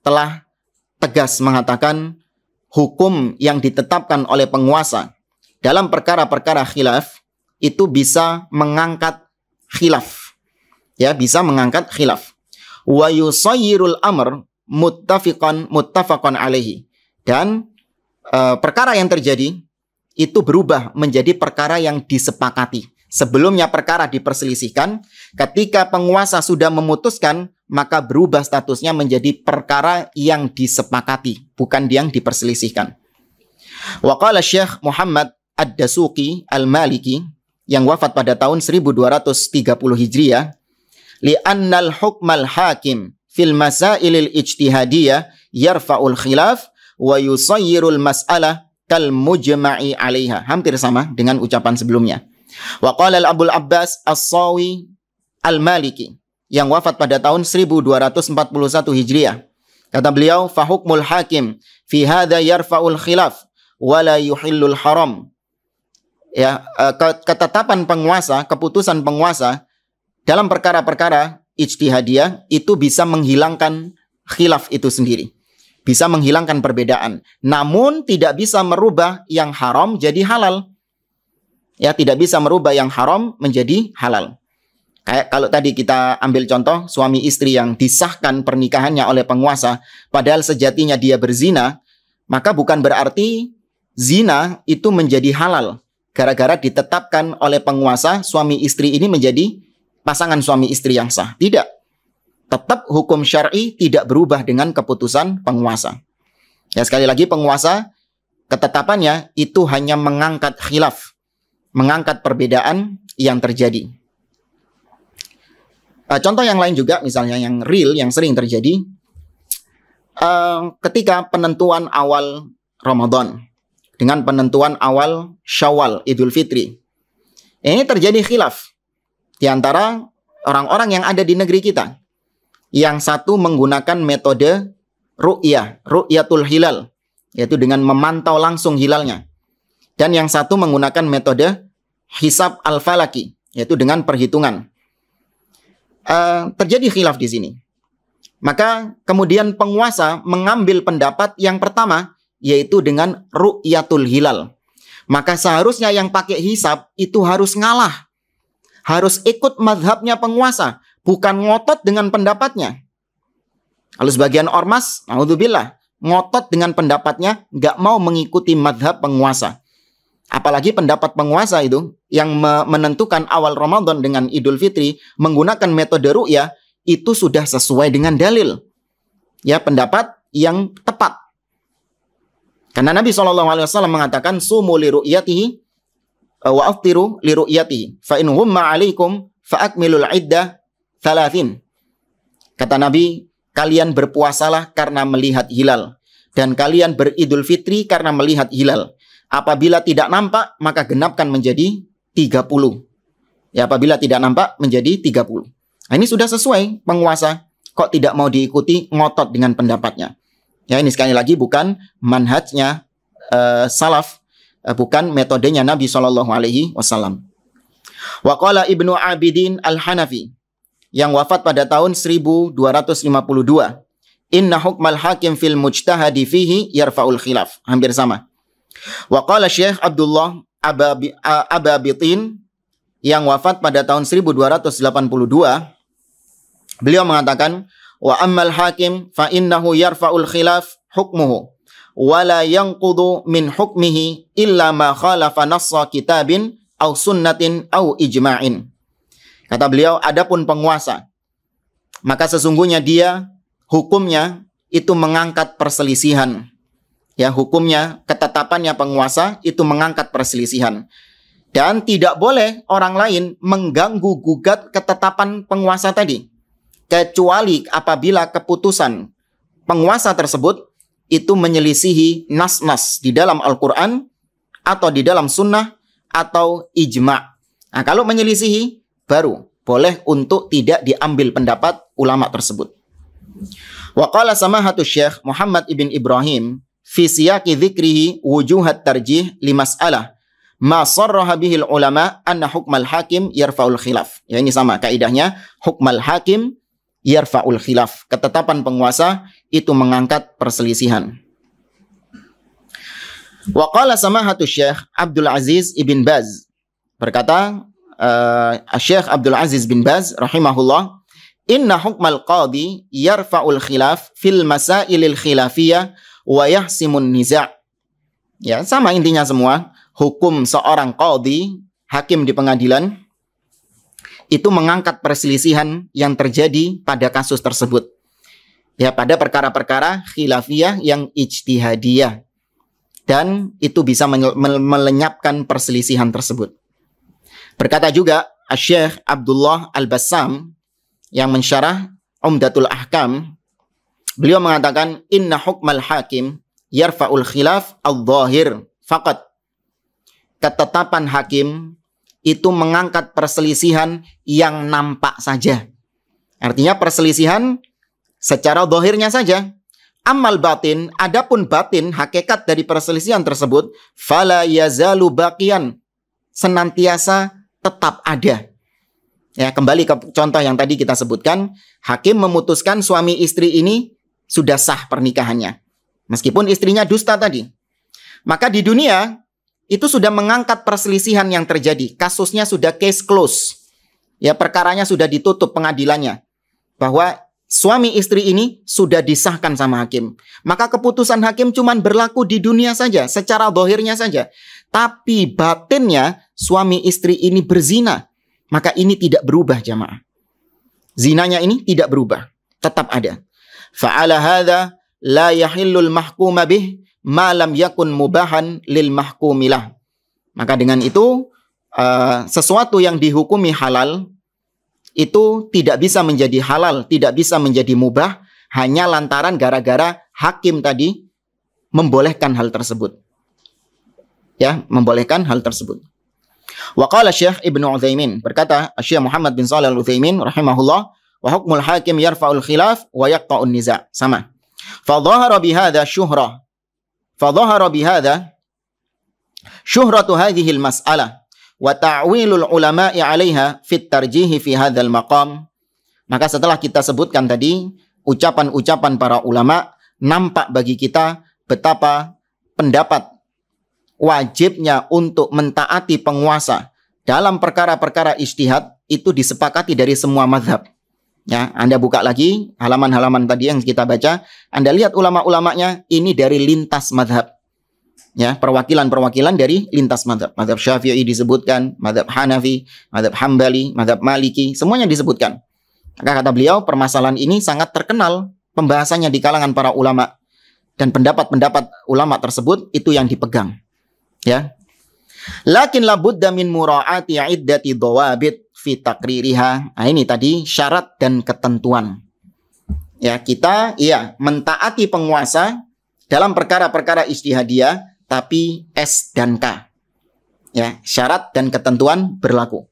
telah tegas mengatakan hukum yang ditetapkan oleh penguasa dalam perkara-perkara khilaf itu bisa mengangkat khilaf. Ya, bisa mengangkat khilaf. Wa yusayyirul amr muttafaqan alaihi. Dan perkara yang terjadi itu berubah menjadi perkara yang disepakati. Sebelumnya perkara diperselisihkan, ketika penguasa sudah memutuskan, maka berubah statusnya menjadi perkara yang disepakati, bukan yang diperselisihkan. Wa qala Syekh Muhammad Ad-Dasuqi Al-Maliki yang wafat pada tahun 1230 Hijriah, li'annal hukmal hakim fil masailil ijtihadiyah yarfa'ul khilaf wa yusayyirul mas'alah kal mujma'i 'alaiha. Hampir sama dengan ucapan sebelumnya. Wa qala Abul Abbas As-Sawi Al-Maliki yang wafat pada tahun 1241 Hijriah. Kata beliau, fa hukmul hakim fi hadza yarfa'ul khilaf wa la yuhillul haram. Ya, ketetapan penguasa, keputusan penguasa dalam perkara-perkara ijtihadiyah itu bisa menghilangkan khilaf itu sendiri. Bisa menghilangkan perbedaan. Namun tidak bisa merubah yang haram jadi halal. Ya, tidak bisa merubah yang haram menjadi halal. Kayak kalau tadi kita ambil contoh suami istri yang disahkan pernikahannya oleh penguasa, padahal sejatinya dia berzina, maka bukan berarti zina itu menjadi halal. Gara-gara ditetapkan oleh penguasa, suami istri ini menjadi pasangan suami istri yang sah. Tidak. Tetap hukum syar'i tidak berubah dengan keputusan penguasa. Ya, sekali lagi penguasa, ketetapannya itu hanya mengangkat khilaf. Mengangkat perbedaan yang terjadi. Contoh yang lain juga, misalnya yang real, yang sering terjadi, ketika penentuan awal Ramadan dengan penentuan awal Syawal, Idul Fitri. Ini terjadi khilaf di antara orang-orang yang ada di negeri kita. Yang satu menggunakan metode ru'yatul hilal, yaitu dengan memantau langsung hilalnya. Dan yang satu menggunakan metode hisab al-falaki, yaitu dengan perhitungan. Terjadi khilaf di sini. Maka kemudian penguasa mengambil pendapat yang pertama, yaitu dengan ru'yatul hilal. Maka seharusnya yang pakai hisab itu harus ngalah. Harus ikut mazhabnya penguasa, bukan ngotot dengan pendapatnya. Kalau sebagian ormas, naudzubillah, ngotot dengan pendapatnya, nggak mau mengikuti mazhab penguasa. Apalagi pendapat penguasa itu yang menentukan awal Ramadan dengan Idul Fitri menggunakan metode ru'yah itu sudah sesuai dengan dalil. Ya, pendapat yang tepat. Karena Nabi SAW mengatakan sumu li ru'yatihi wa aftiru li ru'yatihi fa in humma 'alaikum fa akmilul 'iddah 30. Kata Nabi, kalian berpuasalah karena melihat hilal dan kalian beridul fitri karena melihat hilal. Apabila tidak nampak, maka genapkan menjadi 30. Ya, apabila tidak nampak, menjadi 30. Nah, ini sudah sesuai penguasa. Kok tidak mau diikuti, ngotot dengan pendapatnya. Ya, ini sekali lagi bukan manhajnya salaf, bukan metodenya Nabi SAW. Wa qala Ibnu Abidin Al-Hanafi, yang wafat pada tahun 1252. Inna hukmal hakim fil mujtahadi fihi yarfa'ul khilaf. Hampir sama. Wa qala Syekh Abdullah Ababitin yang wafat pada tahun 1282, beliau mengatakan wa ammal hakim fa innahu yarfa'ul khilaf hukmuhu wa la yanqudu min hukmihi illa ma khalafa nassa kitabin aw sunnatin aw ijma'in. Kata beliau, adapun penguasa, maka sesungguhnya dia hukumnya itu mengangkat perselisihan. Ya, hukumnya, ketetapannya penguasa itu mengangkat perselisihan. Dan tidak boleh orang lain mengganggu gugat ketetapan penguasa tadi, kecuali apabila keputusan penguasa tersebut itu menyelisihi nas-nas di dalam Al-Quran atau di dalam sunnah atau ijma'. Nah, kalau menyelisihi baru boleh untuk tidak diambil pendapat ulama tersebut. Wa qala samahatu Syekh Muhammad ibn Ibrahim fi siyaqi dzikrihi wujuhat tarjih li mas'alah ma sarraha bihil ulama anna hukmal hakim yarfa'ul khilaf. Ya, ini sama kaidahnya, hukmal hakim yarfa'ul khilaf. Ketetapan penguasa itu mengangkat perselisihan. Wa qala samahatu Syekh Abdul Aziz ibn Baz, berkata Syekh Abdul Aziz bin Baz rahimahullah, inna hukmal qadi yarfa'ul khilaf fil masailil khilafiyah wa yahsimun niza'. Ya, sama intinya semua. Hukum seorang qadi, hakim di pengadilan, itu mengangkat perselisihan yang terjadi pada kasus tersebut. Ya, pada perkara-perkara khilafiyah yang ijtihadiyah. Dan itu bisa melenyapkan perselisihan tersebut. Berkata juga Syekh Abdullah Al-Bassam yang mensyarah Umdatul Ahkam, beliau mengatakan inna hukmal hakim yarfa'ul khilaf al-zahir faqat. Ketetapan hakim itu mengangkat perselisihan yang nampak saja. Artinya perselisihan secara zahirnya saja. Amal batin, adapun batin, hakikat dari perselisihan tersebut, fala yazalu baqiyan, senantiasa tetap ada. Ya, kembali ke contoh yang tadi kita sebutkan, hakim memutuskan suami istri ini sudah sah pernikahannya, meskipun istrinya dusta tadi. Maka di dunia itu sudah mengangkat perselisihan yang terjadi. Kasusnya sudah case close. Ya, perkaranya sudah ditutup pengadilannya. Bahwa suami istri ini sudah disahkan sama hakim. Maka keputusan hakim cuma berlaku di dunia saja, secara zahirnya saja. Tapi batinnya suami istri ini berzina. Maka ini tidak berubah, jamaah. Zinanya ini tidak berubah, tetap ada. Fa'ala hadza la yahillul mahkuma bih ma lam yakun mubahan lil mahkumilah. Maka dengan itu sesuatu yang dihukumi halal itu tidak bisa menjadi halal, tidak bisa menjadi mubah hanya lantaran gara-gara hakim tadi membolehkan hal tersebut. Ya, membolehkan hal tersebut. Wa qala Syekh Ibnu Utsaimin, berkata Syekh Muhammad bin Shalih Al-Utsaimin rahimahullah, wa hukmul hakim yarfa'ul khilaf wa yaqta'un niza'. Sama. Fa dhahara bihadza syuhrah فظهر بهذا شهرة هذه المسألة وتعويل العلماء عليها في الترجيح في هذا المقام. Maka setelah kita sebutkan tadi ucapan-ucapan para ulama, nampak bagi kita betapa pendapat wajibnya untuk mentaati penguasa dalam perkara-perkara ijtihad itu disepakati dari semua mazhab. Ya, Anda buka lagi halaman-halaman tadi yang kita baca, Anda lihat ulama-ulamanya ini dari lintas mazhab. Ya, perwakilan-perwakilan dari lintas mazhab. Mazhab Syafi'i disebutkan, mazhab Hanafi, mazhab Hambali, mazhab Maliki, semuanya disebutkan. Maka kata beliau, permasalahan ini sangat terkenal pembahasannya di kalangan para ulama, dan pendapat-pendapat ulama tersebut itu yang dipegang. Ya. Lakin labudda min mura'ati iddati dhawabit fi takririha. Nah, ini tadi syarat dan ketentuan. Ya, kita mentaati penguasa dalam perkara-perkara ijtihadiyah, tapi S dan K. Ya, syarat dan ketentuan berlaku.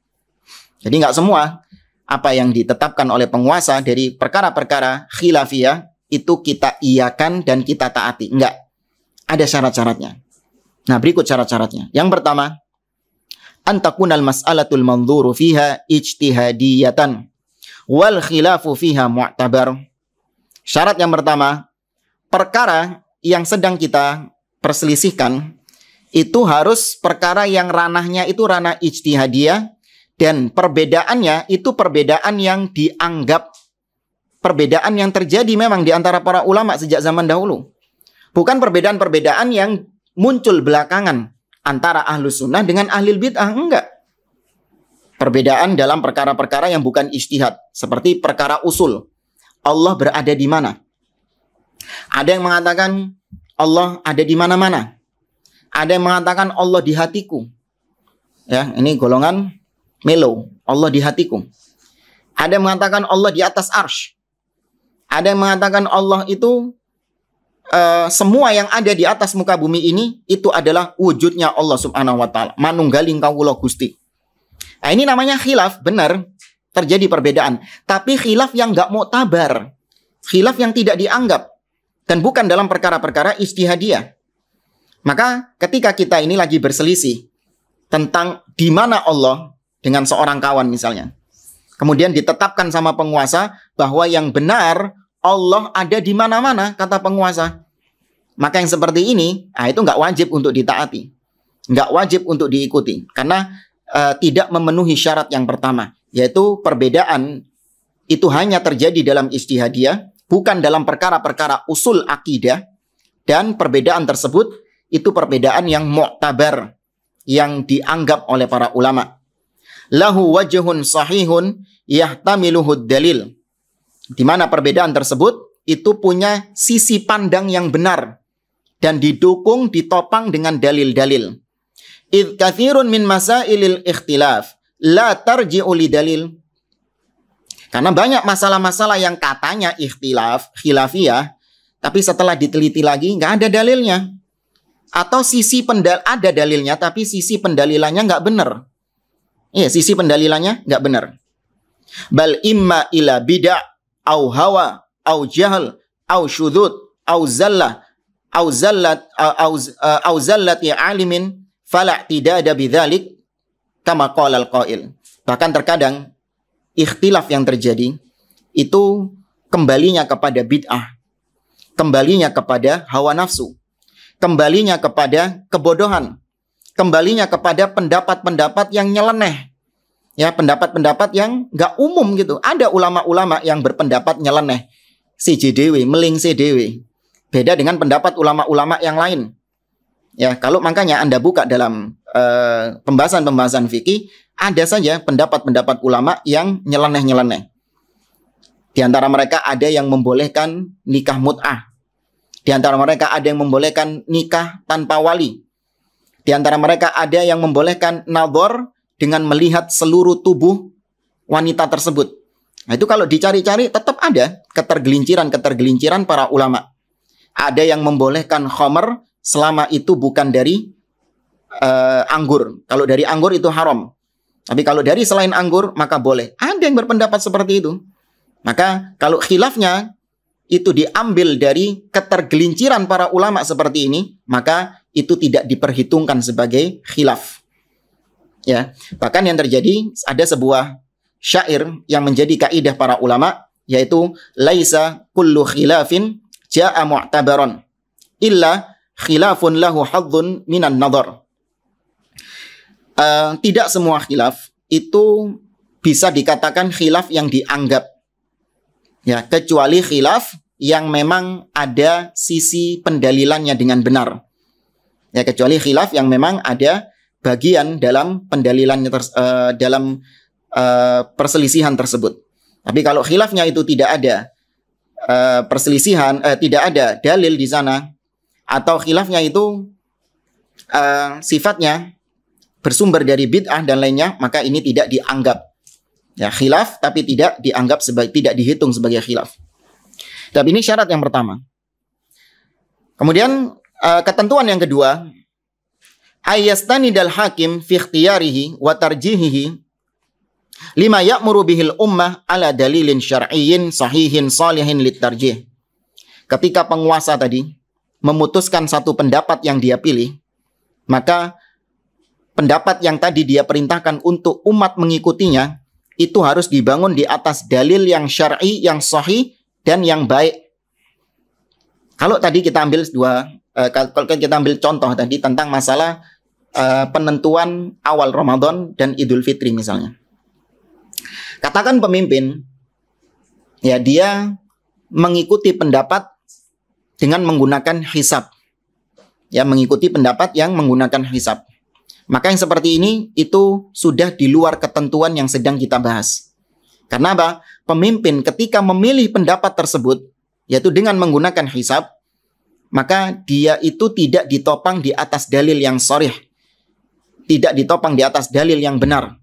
Jadi nggak semua apa yang ditetapkan oleh penguasa dari perkara-perkara khilafiyah itu kita iakan dan kita taati. Enggak. Ada syarat-syaratnya. Nah, berikut syarat-syaratnya. Yang pertama, antakunal mas'alatul manzuru fiha ijtihadiyatan wal khilafu fiha mu'tabar. Syarat yang pertama, perkara yang sedang kita perselisihkan itu harus perkara yang ranahnya itu ranah ijtihadiyah, dan perbedaannya itu perbedaan yang dianggap perbedaan yang terjadi memang di antara para ulama sejak zaman dahulu. Bukan perbedaan-perbedaan yang muncul belakangan antara ahlus sunnah dengan ahlul bid'ah, enggak. Perbedaan dalam perkara-perkara yang bukan ijtihad, seperti perkara usul. Allah berada di mana? Ada yang mengatakan Allah ada di mana-mana. Ada yang mengatakan Allah di hatiku. Ya, ini golongan melo. Allah di hatiku. Ada yang mengatakan Allah di atas arsy. Ada yang mengatakan Allah itu semua yang ada di atas muka bumi ini itu adalah wujudnya Allah Subhanahu wa taala. Manunggaling kawula Gusti. Nah, ini namanya khilaf, benar. Terjadi perbedaan, tapi khilaf yang enggak muktabar. Khilaf yang tidak dianggap dan bukan dalam perkara-perkara ijtihadiyah. Maka ketika kita ini lagi berselisih tentang di mana Allah dengan seorang kawan misalnya. Kemudian ditetapkan sama penguasa bahwa yang benar Allah ada di mana-mana, kata penguasa. Maka yang seperti ini, itu nggak wajib untuk ditaati. Nggak wajib untuk diikuti. Karena tidak memenuhi syarat yang pertama. Yaitu perbedaan itu hanya terjadi dalam ijtihadiyah, bukan dalam perkara-perkara usul akidah. Dan perbedaan tersebut itu perbedaan yang mu'tabar, yang dianggap oleh para ulama. Lahu wajhun sahihun yahtamiluhud dalil. Di mana perbedaan tersebut itu punya sisi pandang yang benar dan didukung, ditopang dengan dalil-dalil. Idh kathirun min masailil ikhtilaf la tarji'u li dalil. Karena banyak masalah-masalah yang katanya ikhtilaf, khilafiyah, tapi setelah diteliti lagi nggak ada dalilnya. Atau ada dalilnya tapi sisi pendalilannya nggak benar. Iya, sisi pendalilannya nggak benar. Bal imma ila bid'ah au hawa au jahl au syudzud au zallah au zallat ya alimin fala tidada bidzalik kama qala al-qail. Bahkan terkadang ikhtilaf yang terjadi itu kembalinya kepada bid'ah, kembalinya kepada hawa nafsu, kembalinya kepada kebodohan, kembalinya kepada pendapat-pendapat yang nyeleneh. Ya, pendapat-pendapat yang nggak umum gitu. Ada ulama-ulama yang berpendapat nyeleneh, si JDW, meling CDW. Beda dengan pendapat ulama-ulama yang lain. Ya, kalau makanya Anda buka dalam pembahasan-pembahasan fikih, ada saja pendapat-pendapat ulama yang nyeleneh-nyeleneh. Di antara mereka ada yang membolehkan nikah mut'ah. Di antara mereka ada yang membolehkan nikah tanpa wali. Di antara mereka ada yang membolehkan nadhor dengan melihat seluruh tubuh wanita tersebut. Nah, itu kalau dicari-cari tetap ada ketergelinciran-ketergelinciran para ulama. Ada yang membolehkan khamr selama itu bukan dari anggur. Kalau dari anggur itu haram. Tapi kalau dari selain anggur maka boleh. Ada yang berpendapat seperti itu. Maka kalau khilafnya itu diambil dari ketergelinciran para ulama seperti ini, maka itu tidak diperhitungkan sebagai khilaf. Ya, bahkan yang terjadi ada sebuah syair yang menjadi kaidah para ulama, yaitu laisa kullu khilafin ja'a mu'tabaran illa khilafun lahu hadzun minan nadhar. Tidak semua khilaf itu bisa dikatakan khilaf yang dianggap. Ya, kecuali khilaf yang memang ada sisi pendalilannya dengan benar. Ya, kecuali khilaf yang memang ada bagian dalam pendalilannya dalam perselisihan tersebut. Tapi kalau khilafnya itu tidak ada perselisihan, tidak ada dalil di sana, atau khilafnya itu sifatnya bersumber dari bid'ah dan lainnya, maka ini tidak dianggap ya khilaf, tapi tidak dianggap tidak dihitung sebagai khilaf. Tapi ini syarat yang pertama. Kemudian ketentuan yang kedua, ayyastanidal hakim fi ikhtiyarihi wa tarjihihi lima ya'muru bihil ummah ala dalilin syar'iyyin sahihin salihin litarjih. Ketika penguasa tadi memutuskan satu pendapat yang dia pilih, maka pendapat yang tadi dia perintahkan untuk umat mengikutinya itu harus dibangun di atas dalil yang syar'i, yang sahih dan yang baik. Kalau tadi kita ambil kalau kita ambil contoh tadi tentang masalah penentuan awal Ramadan dan Idul Fitri misalnya. Katakan pemimpin, ya dia mengikuti pendapat dengan menggunakan hisab. Ya, mengikuti pendapat yang menggunakan hisab. Maka yang seperti ini itu sudah di luar ketentuan yang sedang kita bahas. Karena apa? Pemimpin ketika memilih pendapat tersebut, yaitu dengan menggunakan hisab, maka dia itu tidak ditopang di atas dalil yang sharih. tidak ditopang di atas dalil yang benar.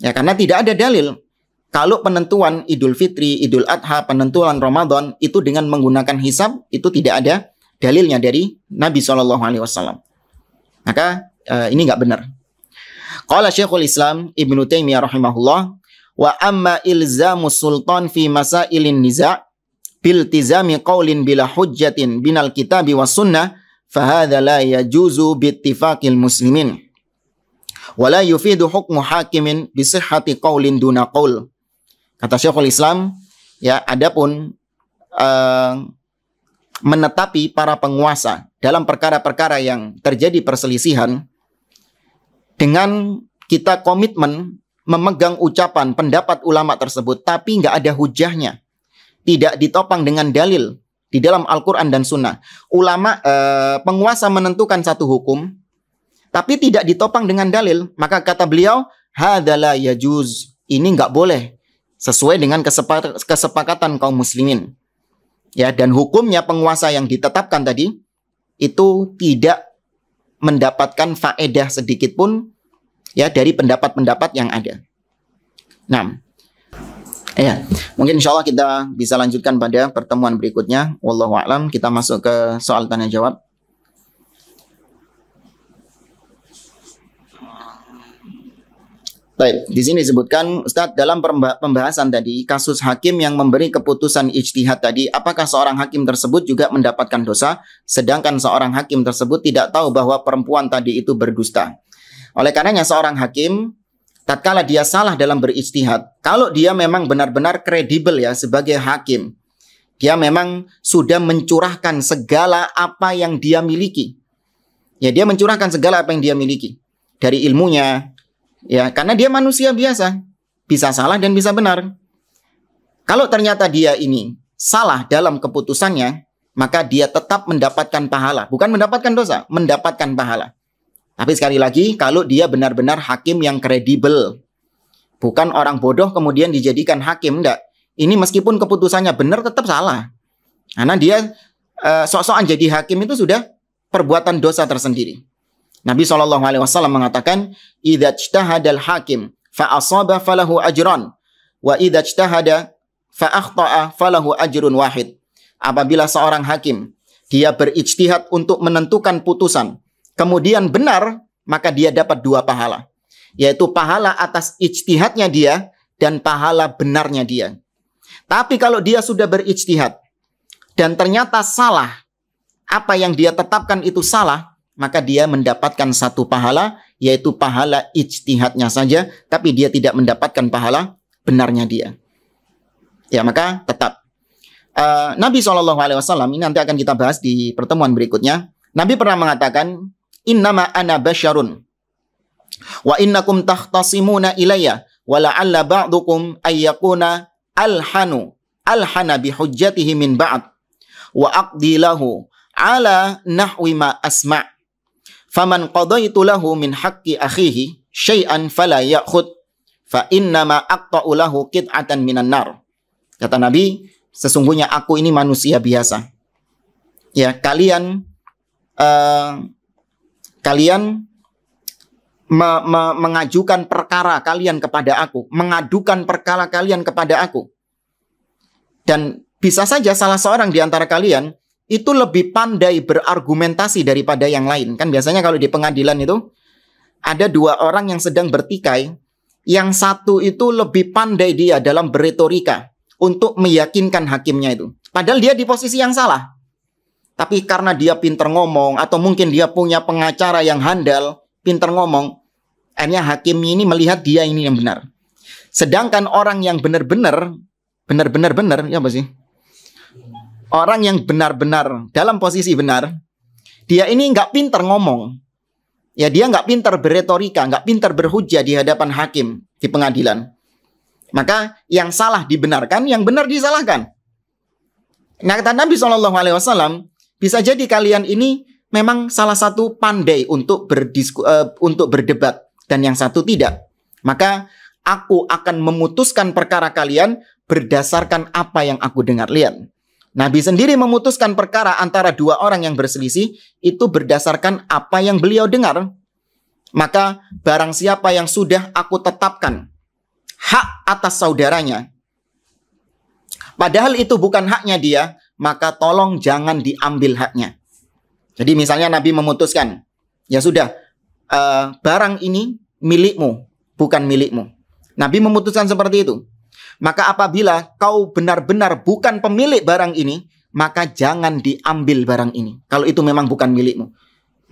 Ya, karena tidak ada dalil kalau penentuan Idul Fitri, Idul Adha, penentuan Ramadan itu dengan menggunakan hisab, itu tidak ada dalilnya dari Nabi SAW. Maka ini nggak benar. Qala Syekhul Islam Ibnu Taimiyah rahimahullah, wa amma ilzamu sultan fi masailin niza' biltizami qaulin bila hujjatin binal kitabi was sunnah fahadha la yajuzu bittifaqil muslimin wa la yufidu hukmu hakimin bisihhati qaulin duna qaul. Kata Syekhul Islam, ya, adapun menetapi para penguasa dalam perkara-perkara yang terjadi perselisihan dengan kita komitmen memegang ucapan pendapat ulama tersebut tapi nggak ada hujahnya, tidak ditopang dengan dalil di dalam Al-Quran dan Sunnah. Ulama penguasa menentukan satu hukum tapi tidak ditopang dengan dalil, maka kata beliau, hadza la yajuz, ini nggak boleh sesuai dengan kesepakatan kaum muslimin. Ya, dan hukumnya penguasa yang ditetapkan tadi itu tidak mendapatkan faedah sedikit pun ya dari pendapat-pendapat yang ada. Nah, ya, mungkin insya Allah kita bisa lanjutkan pada pertemuan berikutnya. Wallahu a'lam. Kita masuk ke soal tanya jawab. Baik, di sini disebutkan, Ustadz, dalam pembahasan tadi kasus hakim yang memberi keputusan ijtihad tadi, apakah seorang hakim tersebut juga mendapatkan dosa, sedangkan seorang hakim tersebut tidak tahu bahwa perempuan tadi itu berdusta. Oleh karenanya seorang hakim, tatkala dia salah dalam berijtihad, kalau dia memang benar-benar kredibel ya sebagai hakim, dia memang sudah mencurahkan segala apa yang dia miliki. Ya, dia mencurahkan segala apa yang dia miliki dari ilmunya. Ya, karena dia manusia biasa, bisa salah dan bisa benar. Kalau ternyata dia ini salah dalam keputusannya, maka dia tetap mendapatkan pahala, bukan mendapatkan dosa, mendapatkan pahala. Tapi sekali lagi, kalau dia benar-benar hakim yang kredibel, bukan orang bodoh kemudian dijadikan hakim, enggak. Ini meskipun keputusannya benar tetap salah. Karena dia sok-sokan jadi hakim itu sudah perbuatan dosa tersendiri. Nabi SAW mengatakan, idza ijtahadal hakim fa asaba falahu ajran wa idza ijtahada fa akhta'a falahu ajrun wahid. Apabila seorang hakim dia berijtihad untuk menentukan putusan, kemudian benar, maka dia dapat dua pahala, yaitu pahala atas ijtihadnya dia dan pahala benarnya dia. Tapi kalau dia sudah berijtihad dan ternyata salah, apa yang dia tetapkan itu salah, maka dia mendapatkan satu pahala, yaitu pahala ijtihadnya saja, tapi dia tidak mendapatkan pahala benarnya dia. Ya, maka tetap. Nabi SAW, ini nanti akan kita bahas di pertemuan berikutnya. Nabi pernah mengatakan, innama ana basyarun, wa innakum takhtasimuna ilayya, wa la'alla ba'dukum ayyakuna alhana bihujjatihi min ba'd, wa aqdi lahu ala nahwi ma asma'. Faman qadaitu lahu min haqqi akhihi syai'an fala ya'khud fa innama aqta'u lahu qit'atan minan nar. Kata Nabi, sesungguhnya aku ini manusia biasa. Ya, kalian mengajukan perkara kalian kepada aku, mengadukan perkara kalian kepada aku. Dan bisa saja salah seorang di antara kalian itu lebih pandai berargumentasi daripada yang lain. Kan biasanya kalau di pengadilan itu ada dua orang yang sedang bertikai. Yang satu itu lebih pandai dia dalam berretorika untuk meyakinkan hakimnya itu. Padahal dia di posisi yang salah. Tapi karena dia pinter ngomong, atau mungkin dia punya pengacara yang handal, pinter ngomong, akhirnya hakimnya ini melihat dia ini yang benar. Sedangkan orang yang benar-benar, ya apa sih? Orang yang benar-benar dalam posisi benar, dia ini nggak pinter ngomong. Ya, dia nggak pinter berretorika, nggak pinter berhujjah di hadapan hakim di pengadilan. Maka yang salah dibenarkan, yang benar disalahkan. Nah, kata Nabi SAW, bisa jadi kalian ini memang salah satu pandai untuk berdebat, dan yang satu tidak. Maka aku akan memutuskan perkara kalian berdasarkan apa yang aku dengar. Lihat, Nabi sendiri memutuskan perkara antara dua orang yang berselisih itu berdasarkan apa yang beliau dengar. maka barang siapa yang sudah aku tetapkan hak atas saudaranya, padahal itu bukan haknya dia, maka tolong jangan diambil haknya. Jadi misalnya Nabi memutuskan, ya sudah, barang ini milikmu, bukan milikmu. Nabi memutuskan seperti itu. Maka apabila kau benar-benar bukan pemilik barang ini, maka jangan diambil barang ini. Kalau itu memang bukan milikmu.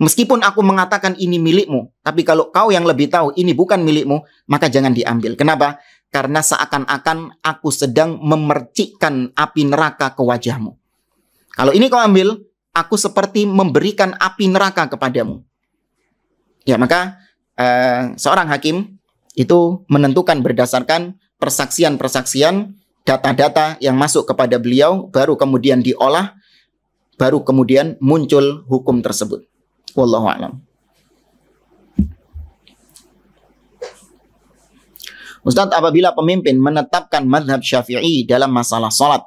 Meskipun aku mengatakan ini milikmu, tapi kalau kau yang lebih tahu ini bukan milikmu, maka jangan diambil. Kenapa? Karena seakan-akan aku sedang memercikkan api neraka ke wajahmu. Kalau ini kau ambil, aku seperti memberikan api neraka kepadamu. Ya, maka seorang hakim itu menentukan berdasarkan persaksian-persaksian, data-data yang masuk kepada beliau, baru kemudian diolah, baru kemudian muncul hukum tersebut. Wallahu a'lam. Ustadz, apabila pemimpin menetapkan mazhab Syafi'i dalam masalah salat,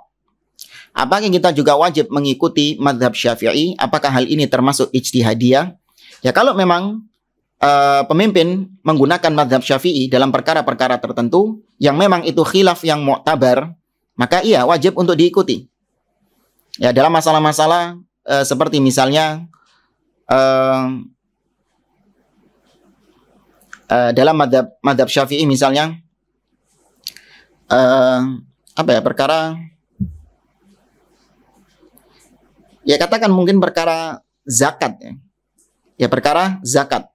apakah kita juga wajib mengikuti mazhab Syafi'i? Apakah hal ini termasuk ijtihadiyah? Ya, kalau memang pemimpin menggunakan mazhab Syafi'i dalam perkara-perkara tertentu yang memang itu khilaf yang mu'tabar, maka iya wajib untuk diikuti. Ya, dalam masalah-masalah seperti misalnya dalam mazhab Syafi'i misalnya perkara, ya katakan mungkin perkara zakat, ya perkara zakat.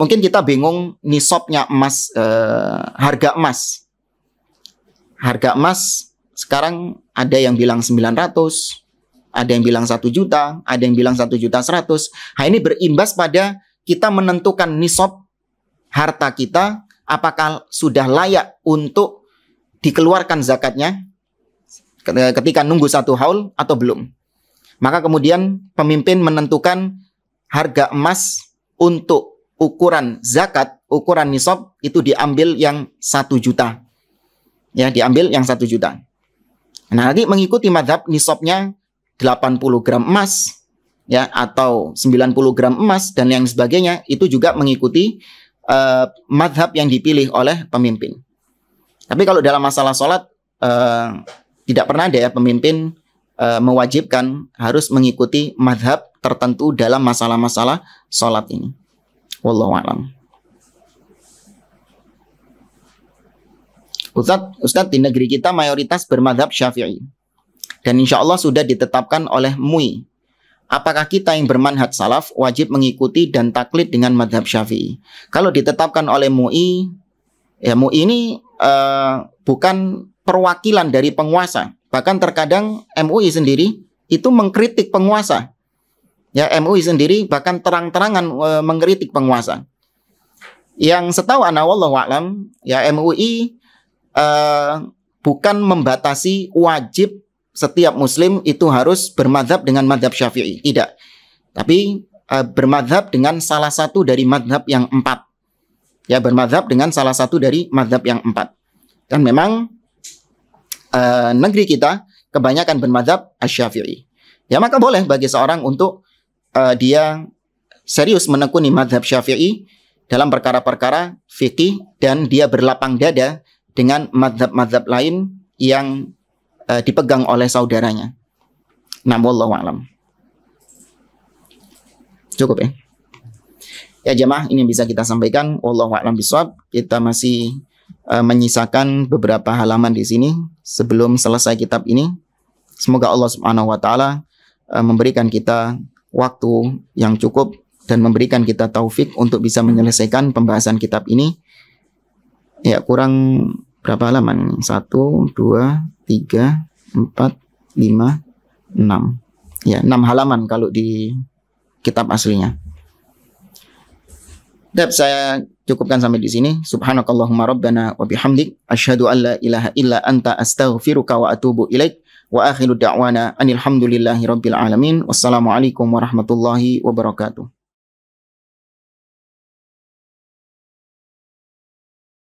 Mungkin kita bingung nisabnya emas, harga emas. Harga emas sekarang ada yang bilang 900, ada yang bilang 1 juta, ada yang bilang 1.100.000. Nah, ini berimbas pada kita menentukan nisab harta kita, apakah sudah layak untuk dikeluarkan zakatnya ketika nunggu 1 haul atau belum. Maka kemudian pemimpin menentukan harga emas untuk ukuran zakat, ukuran nisab itu diambil yang 1 juta. Ya, diambil yang 1 juta. Nah, nanti mengikuti mazhab nisabnya 80 gram emas, ya, atau 90 gram emas dan yang sebagainya, itu juga mengikuti mazhab yang dipilih oleh pemimpin. Tapi kalau dalam masalah sholat, tidak pernah ada ya pemimpin mewajibkan harus mengikuti mazhab tertentu dalam masalah-masalah sholat ini. Wallahu a'lam. Ustadz, di negeri kita mayoritas bermadzhab Syafi'i. Dan insya Allah sudah ditetapkan oleh MUI. Apakah kita yang bermanhaj salaf wajib mengikuti dan taklid dengan madhab Syafi'i? Kalau ditetapkan oleh MUI, ya MUI ini bukan perwakilan dari penguasa. Bahkan terkadang MUI sendiri itu mengkritik penguasa. Ya, MUI sendiri bahkan terang-terangan mengkritik penguasa. Yang setahu ana wallahu a'lam, ya MUI bukan membatasi wajib setiap muslim itu harus bermadhab dengan madhab Syafi'i. Tidak. Tapi bermadhab dengan salah satu dari madhab yang 4. Ya, bermadhab dengan salah satu dari madhab yang 4. Dan memang negeri kita kebanyakan bermadhab Asy-Syafi'i. Ya, maka boleh bagi seorang untuk dia serius menekuni madhab Syafi'i dalam perkara-perkara fikih dan dia berlapang dada dengan madhab-madhab lain yang dipegang oleh saudaranya. Nah, wallahu a'lam. Cukup ya. Ya jemaah, ini bisa kita sampaikan. Wallahu a'lam bishawab. Kita masih menyisakan beberapa halaman di sini sebelum selesai kitab ini. Semoga Allah Subhanahu wa taala memberikan kita waktu yang cukup dan memberikan kita taufik untuk bisa menyelesaikan pembahasan kitab ini. Ya, kurang berapa halaman? 1, 2, 3, 4, 5, 6. Ya, 6 halaman kalau di kitab aslinya. Dan saya cukupkan sampai di sini. Subhanakallahumma rabbana wa bihamdik asyhadu an la ilaha illa anta astaghfiruka wa atubu ilaik. Wa akhiru da'wana anil hamdulillahi rabbil alamin. Wassalamualaikum warahmatullahi wabarakatuh.